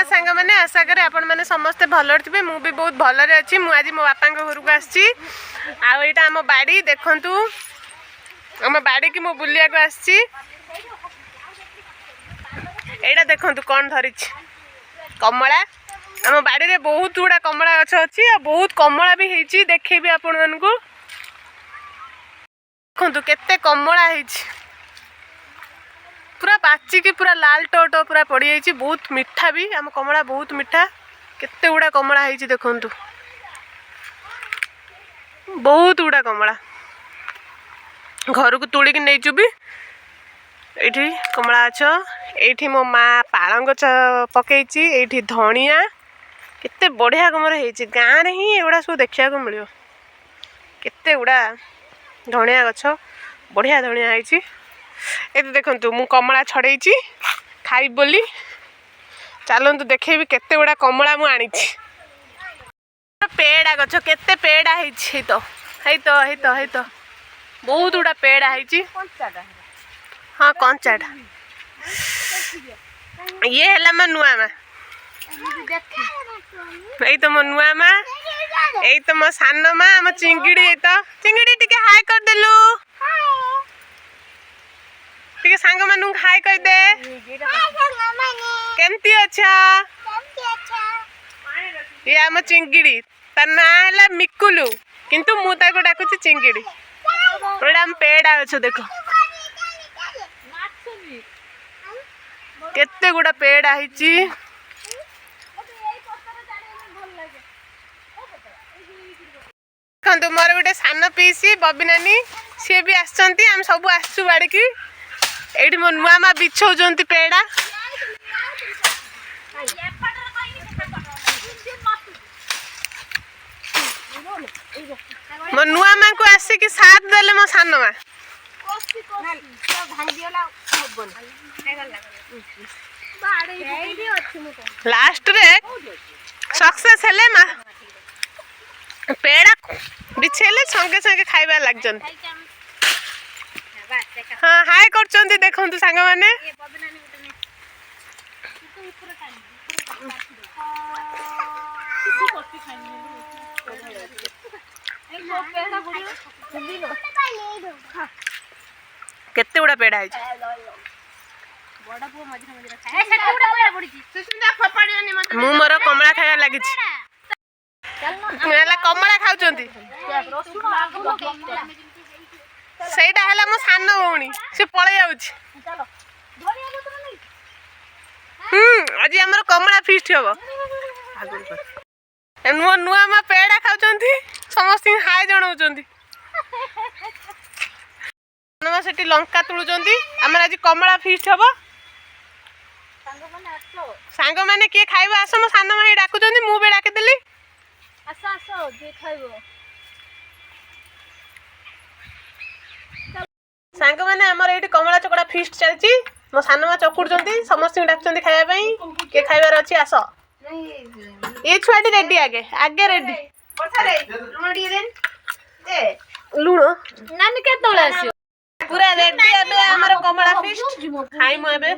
सुप्रभात सांग मैंने आशा करे आपण मैंने समस्ते भल थे मु भी बहुत भलरे अच्छी मु आज मो बापा घर को आसी आईटा आम बाड़ी देखु आम बाड़ी की मु बुलिया को आसी एटा देखु कौन धरी कमला आम बाड़ी रे बहुत गुड़ा कमला गछ अच्छी आ बहुत कमला भी होती देखेबी आपण मानकु देखु केते कमला होती पूरा पाचिकी पूरा लाल टोटो पूरा पड़ जाइए बहुत मीठा भी आम कमला बहुत मीठा केते गुड़ा कमला होती देखु बहुत गुड़ा कमला घर को तोड़ नहीं जुबी ये कमला गछ ये मो माँ पालंग पकई ये धनिया केते बढ़िया कमर हो गाँव में ही एगुड़ा सब देखा मिल केते गुड़ा धनिया गछ बढ़िया धनिया होती ये देखु मु कमला छड़े खाई बोली चलतु देखेबी केते गुड़ा कमला मु आनी पेड़ा गछ केते पेड़ा है बहुत गुड़ा पेड़ा है हाँ कंचाटा ये है मो नुआ माँ यही तो मो नुआ माँ यही तो मो सान माँ आम चिंगिड़ी तो चिंगिड़ी टिके हाय कर देलु टिके सांग मानु हाय कह दे केमती अच्छा ये आम चिंगिड़ी तार ना है मिकुलु किंतु मु ताको डाकुची चिंगिड़ी ओडा हम पेड़ा अच्छो देखो केते गुड़ा पेड़ा हिची देखो मोर गोटे सान पीसी बबी नानी सी भी आसचंती हम सब आसचु बाड़ी की एठी मो नुआ माँ बिछौचंती पेड़ा मो नुआ माँ को आसिक साथ देले मो सान माँ लास्ट रे सक्सेस हेले मा पेड़ा बिछेले संगे संगे खाइबा लाग जंती हाँ हाय कर देखु सांग मैंने केते गुड़ा पेड़ा है मु मोर कमला खाया लगी कमला खाऊंती सहीटा है मो सान भौणी से पलि आज आम कमला फिस्ट हम मो नुआ माँ पेड़ा खाऊंती समस्त हाय जनाऊँ से लंका तुलुंट आम आज कमला फिस्ट हम सांग मैंने किए खाइब आस मो सान माँ डाकुच मुझे डाकिदेली सांग मैंने आमर ये कमला चकड़ा फिस्ट चलती मो सान माँ चकुड़ी समस्त डाकुं खायापाई किए खाइबार अच्छी आस ये छुआटी रेडी आगे आगे रेडी लुण नानी के पूरा रेडी आमर कमला फिस्ट खाइमु एबे